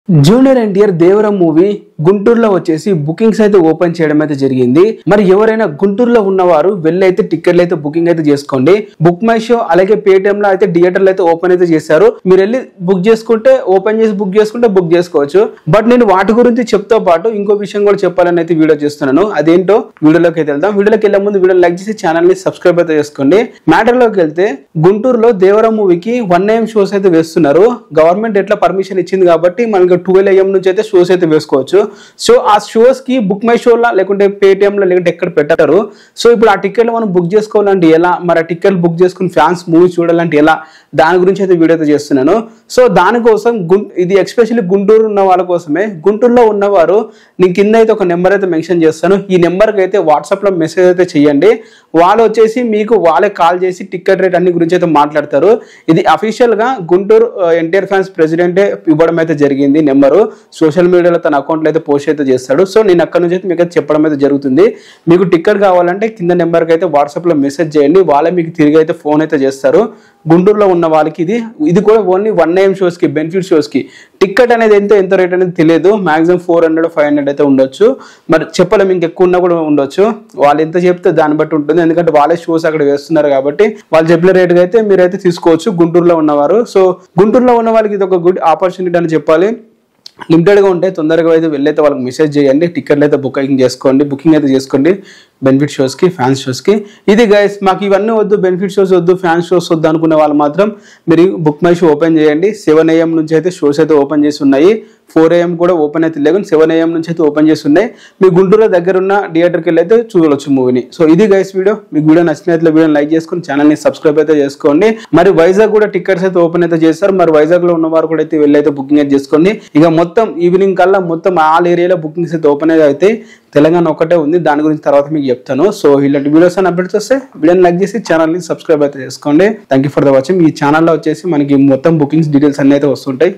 Junior NTR దేవరం movie గుంటూరులో వచ్చేసి bookings అయితే ఓపెన్ చేయడం అయితే జరిగింది. మరి ఎవరైనా గుంటూరులో ఉన్నవారు వెళ్ళైతే టికెట్లు అయితే బుకింగ్ అయితే చేసుకోండి. బుక్ మై షో అలాగే పేటిఎం లో అయితే థియేటర్లు అయితే ఓపెన్ అయితే చేశారు. మీరు వెళ్ళి బుక్ చేసుకుంటే ఓపెన్ చేసి బుక్ చేసుకుంటే బుక్ చేసుకోవచ్చు. బట్ నేను వాటి గురించి చెప్తా పాటు ఇంకో విషయం కూడా చెప్పాలని అయితే వీడియో చేస్తున్నాను. అదేంటో వీడియోలోకి అయితే వెళ్దాం. వీడియోలోకి వెళ్ళే ముందు వీడియో లైక్ చేసి ఛానల్ ని సబ్స్క్రైబ్ అయితే చేసుకోండి. మ్యాటర్ లోకి వెళ్తే గుంటూరులో దేవరం మూవీకి 1 AM షోస్ అయితే వేస్తున్నారు. గవర్నమెంట్ ఎట్లా పర్మిషన్ ఇచ్చింది కాబట్టి మనకి 12 AM నుంచి అయితే షోస్ అయితే వేసుకోవచ్చు. సో ఆ షోస్ కి బుక్ మై షోలా లేకుంటే పేటిఎం లో లేకుంటే ఎక్కడ పెట్టారు. సో ఇప్పుడు ఆ టికెట్లు మనం బుక్ చేసుకోవాలంటే ఎలా, మరి ఆ టికెట్లు బుక్ చేసుకుని ఫ్యాన్స్ మూవీ చూడాలంటే ఎలా, దాని గురించి అయితే వీడియో అయితే చేస్తున్నాను. సో దానికోసం ఇది ఎస్పెషల్లీ గుంటూరు ఉన్న వాళ్ళ కోసమే. గుంటూరులో ఉన్నవారు నేను కింద అయితే ఒక నెంబర్ అయితే మెన్షన్ చేస్తాను. ఈ నెంబర్కి అయితే వాట్సాప్ లో మెసేజ్ అయితే చేయండి. వాళ్ళు వచ్చేసి మీకు వాళ్ళే కాల్ చేసి టికెట్ రేట్ అన్ని గురించి అయితే మాట్లాడతారు. ఇది అఫీషియల్ గా గుంటూరు ఎన్టీఆర్ ఫ్యాన్స్ ప్రెసిడెంటే ఇవ్వడం అయితే జరిగింది. నెంబరు సోషల్ మీడియాలో తన అకౌంట్లో అయితే పోస్ట్ అయితే చేస్తాడు. సో నేను అక్కడ నుంచి అయితే మీకు అయితే చెప్పడం అయితే జరుగుతుంది. మీకు టికెట్ కావాలంటే కింద నెంబర్కి అయితే వాట్సాప్ లో మెసేజ్ చేయండి. వాళ్ళే మీకు తిరిగి అయితే ఫోన్ అయితే చేస్తారు. గుంటూరులో ఉన్న వాళ్ళకి ఇది కూడా ఓన్లీ 1 AM షోస్ కి బెనిఫిట్ షోస్ కి టికెట్ అనేది ఎంత రేట్ అనేది తెలియదు. మాక్సిమం 400-500 అయితే ఉండొచ్చు. మరి చెప్పలేము, ఇంకెక్కువ ఉన్నా కూడా ఉండొచ్చు. వాళ్ళు ఎంత చెప్తే దాన్ని బట్టి ఉంటుంది. ఎందుకంటే వాళ్ళే షోస్ అక్కడ వేస్తున్నారు కాబట్టి వాళ్ళు చెప్పిన రేటుగా అయితే మీరైతే తీసుకోవచ్చు గుంటూరులో ఉన్నవారు. సో గుంటూరులో ఉన్న వాళ్ళకి ఇది ఒక గుడ్ ఆపర్చునిటీ అని చెప్పాలి. లిమిటెడ్ గా ఉంటే తొందరగా అయితే వెళ్ళైతే వాళ్ళకి మెసేజ్ చేయండి. టికెట్లు అయితే బుకింగ్ అయితే చేసుకోండి బెనిఫిట్ షోస్ కి ఫ్యాన్స్ షోస్ కి. ఇది గైస్, మాకు ఇవన్నీ వద్దు, బెనిఫిట్ షోస్ వద్దు, ఫ్యాన్స్ షోస్ వద్దు అనుకునే వాళ్ళు మాత్రం మీరు బుక్ మై షో ఓపెన్ చేయండి. 7 AM నుంచి అయితే షోస్ అయితే ఓపెన్ చేసి ఉన్నాయి. 4 AM కూడా ఓపెన్ అయితే లేవు, 7 AM నుంచి అయితే ఓపెన్ చేసి ఉన్నాయి. మీ గుంటూరులో దగ్గర ఉన్న థియేటర్కి వెళ్ళి అయితే చూడవచ్చు మూవీని. సో ఇది గైస్ వీడియో. మీకు వీడియో నచ్చినట్లయితే వీడియోని లైక్ చేసుకుని ఛానల్ని సబ్స్క్రైబ్ అయితే చేసుకోండి. మరి వైజాగ్ కూడా టికెట్స్ అయితే ఓపెన్ అయితే చేస్తారు. మరి వైజాగ్ లో ఉన్న వారు కూడా అయితే వెళ్ళి అయితే బుకింగ్ అయితే చేసుకోండి. ఇక మొత్తం ఈవినింగ్ కల్లా మొత్తం ఆల్ ఏరియాలో బుకింగ్స్ అయితే ఓపెన్ అయితే తెలంగాణ ఒకటే ఉంది. దాని గురించి తర్వాత మీకు చెప్తాను. సో ఇలాంటి వీడియోస్ అని అప్డేట్స్ వస్తే వీడియోని లైక్ చేసి ఛానల్ని సబ్స్క్రైబ్ అయితే చేసుకోండి. Thank you for the watching. ఈ ఛానల్లో వచ్చేసి మనకి మొత్తం బుకింగ్స్ డీటెయిల్స్ అన్ని అయితే వస్తుంటాయి.